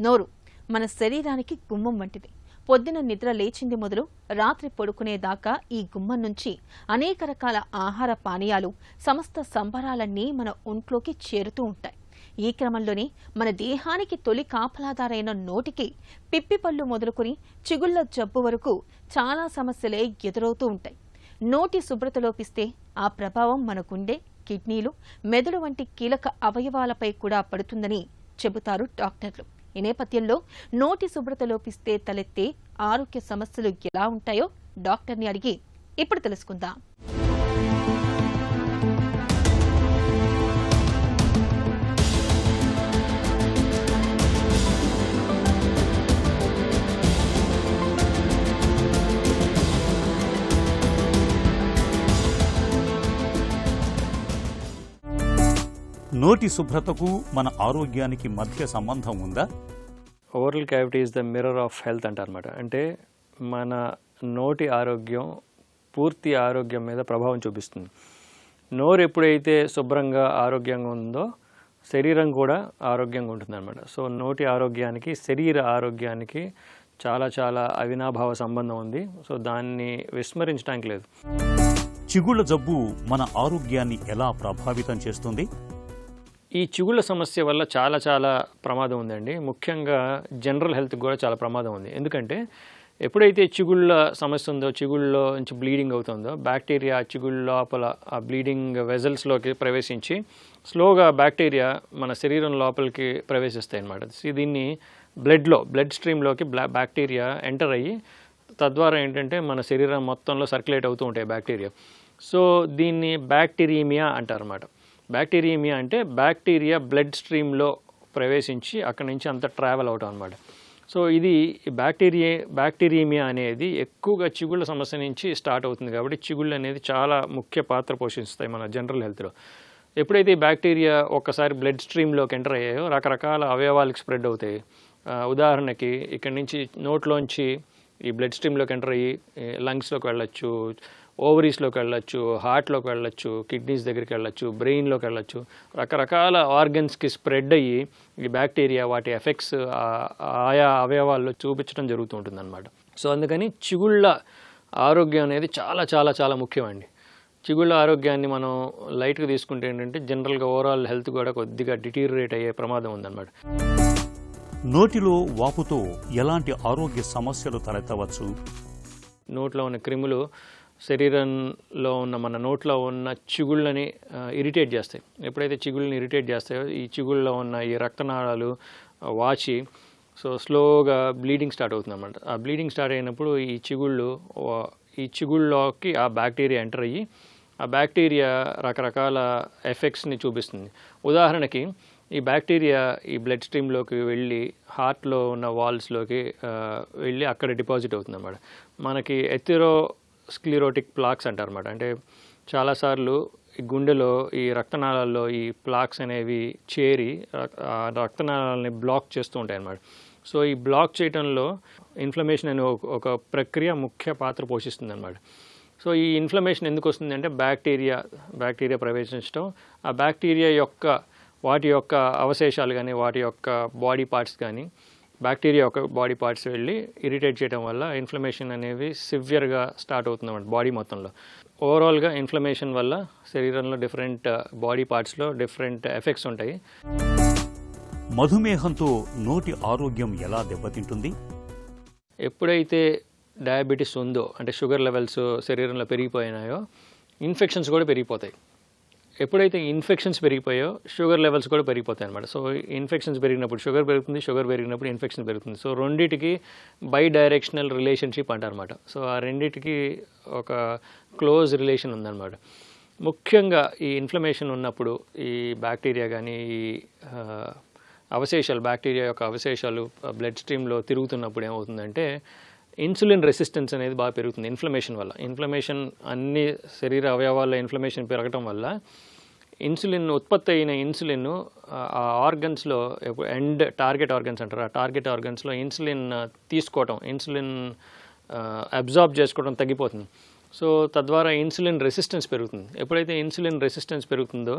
నోరు మన శరీరానికి గుమ్మం వంటిది. పొద్దున నిద్ర లేచింది మొదలు రాత్రి పడుకునేదాకా ఈ గుమ్మం నుంచి అనేక రకాల ఆహార పానీయాలు, సమస్త సంబరాలన్నీ మన ఒంట్లోకి చేరుతూ ఉంటాయి. ఈ క్రమంలోనే మన దేహానికి తొలి కాపలాదారైన నోటికి పిప్పిపళ్ళు మొదలుకొని చిగుళ్ల జబ్బు వరకు చాలా సమస్యలే ఎదురవుతూ ఉంటాయి. నోటి శుభ్రత లోపిస్తే ఆ ప్రభావం మన గుండె, కిడ్నీలు, మెదడు వంటి కీలక అవయవాలపై కూడా పడుతుందని చెబుతారు డాక్టర్లు. ఈ నేపథ్యంలో నోటి శుభ్రత లోపిస్తే తలెత్తే ఆరోగ్య సమస్యలు ఎలా ఉంటాయో డాక్టర్ని అడిగి ఇప్పుడు తెలుసుకుందాం. నోటి శుభ్రతకు మన ఆరోగ్యానికి మధ్య సంబంధం ఉందా? Oral cavity is the mirror of health అంటారనమాట. అంటే మన నోటి ఆరోగ్యం పూర్తి ఆరోగ్యం మీద ప్రభావం చూపిస్తుంది. నోరు ఎప్పుడైతే శుభ్రంగా ఆరోగ్యంగా ఉందో శరీరం కూడా ఆరోగ్యంగా ఉంటుందన్నమాట. సో నోటి ఆరోగ్యానికి శరీర ఆరోగ్యానికి చాలా చాలా అవినాభావ సంబంధం ఉంది. సో దాన్ని విస్మరించడానికి లేదు. చిగుళ్ళ జబ్బు మన ఆరోగ్యాన్ని ఎలా ప్రభావితం చేస్తుంది? ఈ చిగుళ్ళ సమస్య వల్ల చాలా చాలా ప్రమాదం ఉందండి. ముఖ్యంగా జనరల్ హెల్త్కి కూడా చాలా ప్రమాదం ఉంది. ఎందుకంటే ఎప్పుడైతే చిగుళ్ళ సమస్య ఉందో, చిగుళ్ళలో నుంచి బ్లీడింగ్ అవుతుందో, బ్యాక్టీరియా చిగుళ్ళ లోపల ఆ బ్లీడింగ్ వెజల్స్లోకి ప్రవేశించి స్లోగా బ్యాక్టీరియా మన శరీరం లోపలికి ప్రవేశిస్తాయి అన్నమాట. దీన్ని బ్లడ్ స్ట్రీమ్లోకి బ్యాక్టీరియా ఎంటర్ అయ్యి తద్వారా ఏంటంటే మన శరీరం మొత్తంలో సర్క్యులేట్ అవుతూ ఉంటాయి బ్యాక్టీరియా. సో దీన్ని బ్యాక్టీరియమియా అంటారన్నమాట. బ్యాక్టీరియమియా అంటే బ్యాక్టీరియా బ్లడ్ స్ట్రీమ్లో ప్రవేశించి అక్కడి నుంచి అంతా ట్రావెల్ అవటం అనమాట. సో ఇది బ్యాక్టీరియమియా అనేది ఎక్కువగా చిగుళ్ళ సమస్య నుంచి స్టార్ట్ అవుతుంది. కాబట్టి చిగుళ్ళు అనేది చాలా ముఖ్య పాత్ర పోషిస్తాయి మన జనరల్ హెల్త్లో. ఎప్పుడైతే ఈ బ్యాక్టీరియా ఒక్కసారి బ్లడ్ స్ట్రీమ్లోకి ఎంటర్ అయ్యాయో రకరకాల అవయవాలకు స్ప్రెడ్ అవుతాయి. ఉదాహరణకి ఇక్కడి నుంచి నోట్లోంచి ఈ బ్లడ్ స్ట్రీమ్లోకి ఎంటర్ అయ్యి లంగ్స్లోకి వెళ్ళొచ్చు, ఓవరీస్లోకి వెళ్ళొచ్చు, హార్ట్లోకి వెళ్ళొచ్చు, కిడ్నీస్ దగ్గరికి వెళ్ళొచ్చు, బ్రెయిన్లోకి వెళ్ళొచ్చు. రకరకాల ఆర్గన్స్కి స్ప్రెడ్ అయ్యి ఈ బ్యాక్టీరియా వాటి ఎఫెక్ట్స్ ఆయా అవయవాల్లో చూపించడం జరుగుతూ ఉంటుంది అన్నమాట. సో అందుకని చిగుళ్ళ ఆరోగ్యం అనేది చాలా చాలా చాలా ముఖ్యమండి. చిగుళ్ళ ఆరోగ్యాన్ని మనం లైట్గా తీసుకుంటే ఏంటంటే జనరల్గా ఓవరాల్ హెల్త్ కూడా కొద్దిగా డిటీరియేట్ అయ్యే ప్రమాదం ఉందన్నమాట. నోటిలో వాపుతో ఎలాంటి ఆరోగ్య సమస్యలు తలెత్తవచ్చు? నోట్లో ఉన్న క్రిములు శరీరంలో ఉన్న మన నోట్లో ఉన్న చిగుళ్ళని ఇరిటేట్ చేస్తాయి. ఎప్పుడైతే చిగుళ్ళని ఇరిటేట్ చేస్తాయో ఈ చిగుళ్ళలో ఉన్న ఈ రక్తనాళాలు వాచి సో స్లోగా బ్లీడింగ్ స్టార్ట్ అవుతుంది అన్నమాట. ఆ బ్లీడింగ్ స్టార్ట్ అయినప్పుడు ఈ చిగుళ్ళలోకి ఆ బ్యాక్టీరియా ఎంటర్ అయ్యి ఆ బ్యాక్టీరియా రకరకాల ఎఫెక్ట్స్ని చూపిస్తుంది. ఉదాహరణకి ఈ బ్యాక్టీరియా ఈ బ్లడ్ స్ట్రీమ్లోకి వెళ్ళి హార్ట్లో ఉన్న వాల్స్లోకి వెళ్ళి అక్కడ డిపాజిట్ అవుతుంది అన్నమాట. మనకి ఎథెరోస్క్లెరోటిక్ ప్లాక్స్ అంటారన్నమాట. అంటే చాలాసార్లు ఈ గుండెలో ఈ రక్తనాళాల్లో ఈ ప్లాక్స్ అనేవి చేరి ఆ రక్తనాళాలని బ్లాక్ చేస్తూ ఉంటాయి అన్నమాట. సో ఈ బ్లాక్ చేయడంలో ఇన్ఫ్లమేషన్ అనే ఒక ప్రక్రియ ముఖ్య పాత్ర పోషిస్తుంది అన్నమాట. సో ఈ ఇన్ఫ్లమేషన్ ఎందుకు వస్తుంది అంటే బ్యాక్టీరియా ప్రవేశించడం, ఆ బ్యాక్టీరియా వాటి యొక్క అవశేషాలు కానీ వాటి యొక్క బాడీ పార్ట్స్ కానీ బ్యాక్టీరియా యొక్క బాడీ పార్ట్స్ వెళ్ళి ఇరిటేట్ చేయడం వల్ల ఇన్ఫ్లమేషన్ అనేవి సివియర్గా స్టార్ట్ అవుతుంది అన్నమాట బాడీ మొత్తంలో. ఓవరాల్గా ఇన్ఫ్లమేషన్ వల్ల శరీరంలో డిఫరెంట్ బాడీ పార్ట్స్లో డిఫరెంట్ ఎఫెక్ట్స్ ఉంటాయి. మధుమేహంతో నోటి ఆరోగ్యం ఎలా దెబ్బతింటుంది? ఎప్పుడైతే డయాబెటీస్ ఉందో అంటే షుగర్ లెవెల్స్ శరీరంలో పెరిగిపోయినాయో ఇన్ఫెక్షన్స్ కూడా పెరిగిపోతాయి. ఎప్పుడైతే ఇన్ఫెక్షన్స్ పెరిగిపోయో షుగర్ లెవెల్స్ కూడా పెరిగిపోతాయి అన్నమాట. సో ఇన్ఫెక్షన్స్ పెరిగినప్పుడు షుగర్ పెరుగుతుంది, షుగర్ పెరిగినప్పుడు ఇన్ఫెక్షన్ పెరుగుతుంది. సో రెండింటికి బై డైరెక్షనల్ రిలేషన్షిప్ అంటారన్నమాట. సో ఆ రెండింటికి ఒక క్లోజ్ రిలేషన్ ఉందన్నమాట. ముఖ్యంగా ఈ ఇన్ఫ్లమేషన్ ఉన్నప్పుడు ఈ బ్యాక్టీరియా కానీ ఈ బ్యాక్టీరియా యొక్క అవశేషాలు బ్లడ్ స్ట్రీమ్లో తిరుగుతున్నప్పుడు ఏమవుతుందంటే ఇన్సులిన్ రెసిస్టెన్స్ అనేది బాగా పెరుగుతుంది ఇన్ఫ్లమేషన్ వల్ల. ఇన్ఫ్లమేషన్ అన్ని శరీర అవయవాల్లో ఇన్ఫ్లమేషన్ పెరగటం వల్ల ఉత్పత్తి అయిన ఇన్సులిన్ ఆ ఆర్గన్స్లో టార్గెట్ ఆర్గన్స్ అంటారు. ఆ టార్గెట్ ఆర్గన్స్లో ఇన్సులిన్ అబ్జార్బ్ చేసుకోవడం తగ్గిపోతుంది. సో తద్వారా ఇన్సులిన్ రెసిస్టెన్స్ పెరుగుతుంది. ఎప్పుడైతే ఇన్సులిన్ రెసిస్టెన్స్ పెరుగుతుందో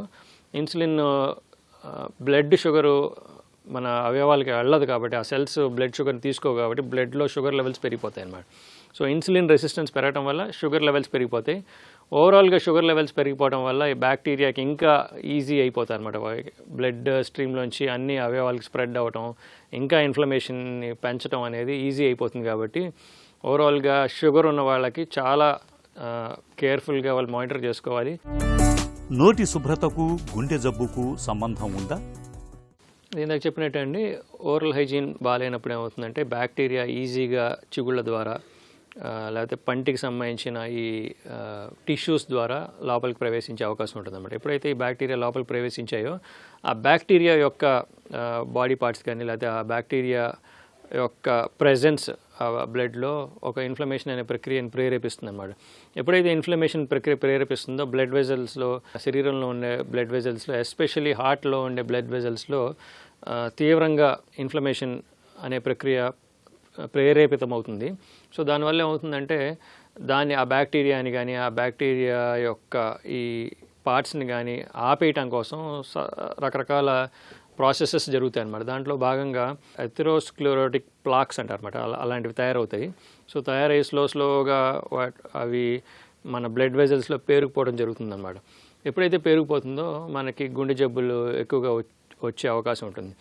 బ్లడ్ షుగరు మన అవయవాలకి వెళ్ళదు కాబట్టి ఆ సెల్స్ బ్లడ్ షుగర్ని తీసుకో కాబట్టి బ్లడ్లో షుగర్ లెవెల్స్ పెరిగిపోతాయి అన్నమాట. సో ఇన్సులిన్ రెసిస్టెన్స్ పెరగడం వల్ల షుగర్ లెవెల్స్ పెరిగిపోతాయి. ఓవరాల్గా షుగర్ లెవెల్స్ పెరిగిపోవడం వల్ల ఈ బ్యాక్టీరియాకి ఇంకా ఈజీ అయిపోతాయి అనమాట. బ్లడ్ స్ట్రీమ్లోంచి అన్ని అవయవాలకి స్ప్రెడ్ అవ్వటం, ఇంకా ఇన్ఫ్లమేషన్ని పెంచడం అనేది ఈజీ అయిపోతుంది. కాబట్టి ఓవరాల్గా షుగర్ ఉన్న వాళ్ళకి చాలా కేర్ఫుల్గా వాళ్ళు మానిటర్ చేసుకోవాలి. నోటి శుభ్రతకు గుండె జబ్బుకు సంబంధం ఉందా? ఇందాక చెప్పినట్టు అండి, ఓరల్ హైజీన్ బాగాలేనప్పుడు ఏమవుతుందంటే బ్యాక్టీరియా ఈజీగా చిగుళ్ళ ద్వారా లేకపోతే పంటికి సంబంధించిన ఈ టిష్యూస్ ద్వారా లోపలికి ప్రవేశించే అవకాశం ఉంటుంది అన్నమాట. ఎప్పుడైతే ఈ బ్యాక్టీరియా లోపలికి ప్రవేశించాయో ఆ బ్యాక్టీరియా యొక్క బాడీ పార్ట్స్ కానీ లేకపోతే ఆ బ్యాక్టీరియా యొక్క ప్రెజెన్స్ బ్లడ్లో ఒక ఇన్ఫ్లమేషన్ అనే ప్రక్రియను ప్రేరేపిస్తుంది అన్నమాట. ఎప్పుడైతే ఇన్ఫ్లమేషన్ ప్రక్రియ ప్రేరేపిస్తుందో బ్లడ్ వెజల్స్లో, శరీరంలో ఉండే బ్లడ్ వెజల్స్లో, ఎస్పెషల్లీ హార్ట్లో ఉండే బ్లడ్ వెజల్స్లో తీవ్రంగా ఇన్ఫ్లమేషన్ అనే ప్రక్రియ ప్రేరేపితమవుతుంది. సో దానివల్ల ఏమవుతుందంటే ఆ బ్యాక్టీరియాని కానీ ఆ బ్యాక్టీరియా యొక్క ఈ పార్ట్స్ని కానీ ఆపేయటం కోసం రకరకాల ప్రాసెసెస్ జరుగుతాయి అన్నమాట. దాంట్లో భాగంగా ఎథెరోస్క్లెరోటిక్ ప్లాక్స్ అంటారు అన్నమాట. అలాంటివి తయారవుతాయి. సో తయారయ్యి స్లోగా అవి మన బ్లడ్ వెజల్స్లో పేరుకుపోవడం జరుగుతుందన్నమాట. ఎప్పుడైతే పేరుకుపోతుందో మనకి గుండె జబ్బులు ఎక్కువగా వచ్చే అవకాశం ఉంటుంది.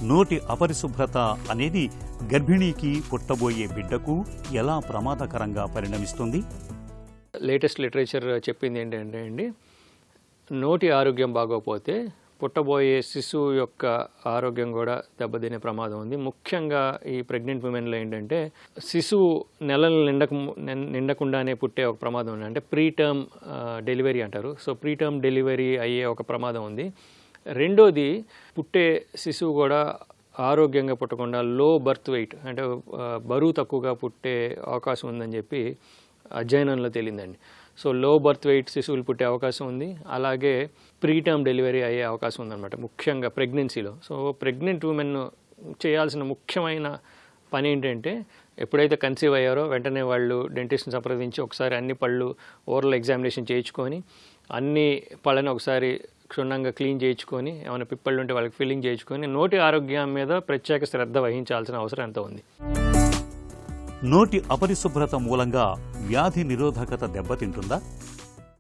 నోటి అపరిశుభ్రత అనేది గర్భిణీకి పుట్టబోయే బిడ్డకు ఎలా ప్రమాదకరంగా పరిణమిస్తుంది? లేటెస్ట్ లిటరేచర్ చెప్పింది ఏంటంటే అండి, నోటి ఆరోగ్యం బాగోకపోతే పుట్టబోయే శిశువు యొక్క ఆరోగ్యం కూడా దెబ్బతినే ప్రమాదం ఉంది. ముఖ్యంగా ఈ ప్రెగ్నెంట్ విమెన్లో ఏంటంటే శిశువు నెలలు నిండకుండానే పుట్టే ఒక ప్రమాదం ఉంది. అంటే ప్రీటర్మ్ డెలివరీ అంటారు. సో ప్రీటర్మ్ డెలివరీ అయ్యే ఒక ప్రమాదం ఉంది. రెండోది, పుట్టే శిశువు కూడా ఆరోగ్యంగా పుట్టకుండా లో బర్త్ వెయిట్ అంటే బరువు తక్కువగా పుట్టే అవకాశం ఉందని చెప్పి అధ్యయనంలో తేలిందండి. సో లో బర్త్ వెయిట్ శిశువులు పుట్టే అవకాశం ఉంది. అలాగే ప్రీటర్మ్ డెలివరీ అయ్యే అవకాశం ఉందన్నమాట, ముఖ్యంగా ప్రెగ్నెన్సీలో. సో ప్రెగ్నెంట్ ఉమెన్ చేయాల్సిన ముఖ్యమైన పని ఏంటంటే ఎప్పుడైతే కన్సీవ్ అయ్యారో వెంటనే వాళ్ళు డెంటిస్ట్ని సంప్రదించి ఒకసారి అన్ని పళ్ళు ఓరల్ ఎగ్జామినేషన్ చేయించుకొని అన్ని పళ్ళని ఒకసారి క్షుణ్ణంగా క్లీన్ చేయించుకొని, ఏమైనా పిప్పళ్ళు ఉంటే వాళ్ళకి ఫిల్లింగ్ చేయించుకొని నోటి ఆరోగ్యం మీద ప్రత్యేక శ్రద్ధ వహించాల్సిన అవసరం ఎంతో ఉంది. నోటి అపరిశుభ్రత మూలంగా వ్యాధి నిరోధకత దెబ్బతింటుందా?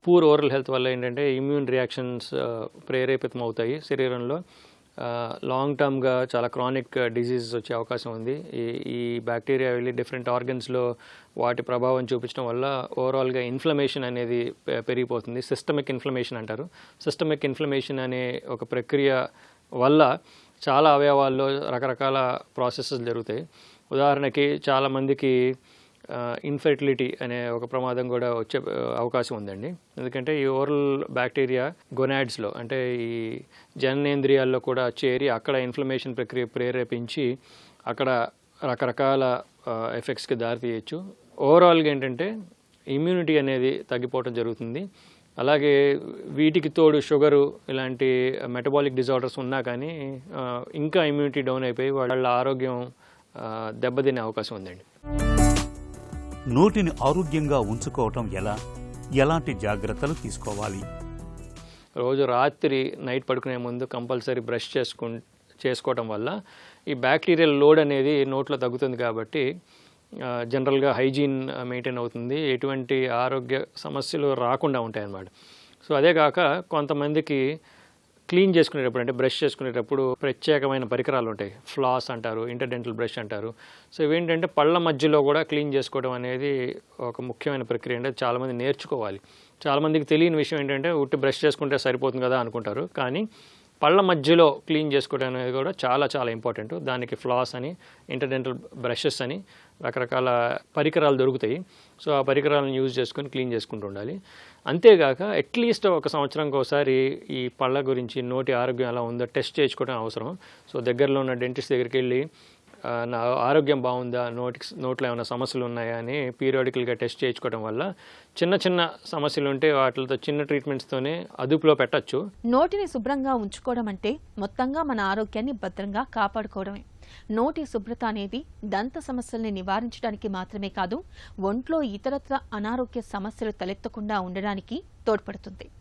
పూర్ ఓరల్ హెల్త్ వల్ల ఏంటంటే ఇమ్యూన్ రియాక్షన్స్ ప్రేరేపితం అవుతాయి శరీరంలో. లాంగ్ టర్మ్గా చాలా క్రానిక్ డిజీజెస్ వచ్చే అవకాశం ఉంది. ఈ బ్యాక్టీరియా వెళ్ళి డిఫరెంట్ ఆర్గన్స్లో వాటి ప్రభావం చూపించడం వల్ల ఓవరాల్గా ఇన్ఫ్లమేషన్ అనేది పెరిగిపోతుంది. సిస్టమిక్ ఇన్ఫ్లమేషన్ అంటారు. సిస్టమిక్ ఇన్ఫ్లమేషన్ అనే ఒక ప్రక్రియ వల్ల చాలా అవయవాల్లో రకరకాల ప్రాసెసెస్ జరుగుతాయి. ఉదాహరణకి చాలామందికి ఇన్ఫెర్టిలిటీ అనే ఒక ప్రమాదం కూడా వచ్చే అవకాశం ఉందండి. ఎందుకంటే ఈ ఓరల్ బ్యాక్టీరియా గొనాడ్స్లో అంటే ఈ జననేంద్రియాల్లో కూడా చేరి అక్కడ ఇన్ఫ్లమేషన్ ప్రక్రియ ప్రేరేపించి అక్కడ రకరకాల ఎఫెక్ట్స్కి దారితీయచ్చు. ఓవరాల్గా ఏంటంటే ఇమ్యూనిటీ అనేది తగ్గిపోవడం జరుగుతుంది. అలాగే వీటికి తోడు షుగరు ఇలాంటి మెటబాలిక్ డిజార్డర్స్ ఉన్నా కానీ ఇంకా ఇమ్యూనిటీ డౌన్ అయిపోయి వాళ్ళ ఆరోగ్యం దెబ్బతినే అవకాశం ఉందండి. నోటిని ఆరోగ్యంగా ఉంచుకోవటం ఎలాంటి జాగ్రత్తలు తీసుకోవాలి? రోజు రాత్రి నైట్ పడుకునే ముందు కంపల్సరీ బ్రష్ చేసుకోవటం వల్ల ఈ బ్యాక్టీరియల్ లోడ్ అనేది నోట్లో తగ్గుతుంది. కాబట్టి జనరల్గా హైజీన్ మెయింటైన్ అవుతుంది, ఎటువంటి ఆరోగ్య సమస్యలు రాకుండా ఉంటాయి అన్నమాట. సో అదే కాక కొంతమందికి క్లీన్ చేసుకునేటప్పుడు అంటే బ్రష్ చేసుకునేటప్పుడు ప్రత్యేకమైన పరికరాలు ఉంటాయి. ఫ్లాస్ అంటారు, ఇంటర్డెంటల్ బ్రష్ అంటారు. సో ఇవేంటంటే పళ్ళ మధ్యలో కూడా క్లీన్ చేసుకోవడం అనేది ఒక ముఖ్యమైన ప్రక్రియ. అంటే చాలామంది నేర్చుకోవాలి. చాలామందికి తెలియని విషయం ఏంటంటే ఉట్టి బ్రష్ చేసుకుంటే సరిపోతుంది కదా అనుకుంటారు. కానీ పళ్ళ మధ్యలో క్లీన్ చేసుకోవడం అనేది కూడా చాలా చాలా ఇంపార్టెంట్. దానికి ఫ్లాస్ అని, ఇంటర్డెంటల్ బ్రషెస్ అని రకరకాల పరికరాలు దొరుకుతాయి. సో ఆ పరికరాలను యూజ్ చేసుకొని క్లీన్ చేసుకుంటూ ఉండాలి. అంతేగాక అట్లీస్ట్ ఒక సంవత్సరానికి ఒకసారి ఈ పళ్ళ గురించి, నోటి ఆరోగ్యం ఎలా ఉందో టెస్ట్ చేయించుకోవడం అవసరం. సో దగ్గరలో ఉన్న డెంటిస్ట్ దగ్గరికి వెళ్ళి నా ఆరోగ్యం బాగుందా, నోట్లో ఏమైనా సమస్యలు ఉన్నాయా అని పీరియాడికల్గా టెస్ట్ చేయించుకోవడం వల్ల చిన్న చిన్న సమస్యలు ఉంటే వాటితో చిన్న ట్రీట్మెంట్స్తోనే అదుపులో పెట్టచ్చు. నోటిని శుభ్రంగా ఉంచుకోవడం అంటే మొత్తంగా మన ఆరోగ్యాన్ని భద్రంగా కాపాడుకోవడమే. నోటి శుభ్రత అనేది దంత సమస్యల్ని నివారించడానికి మాత్రమే కాదు, ఒంట్లో ఇతరత్ర అనారోగ్య సమస్యలు తలెత్తకుండా ఉండడానికి తోడ్పడుతుంది.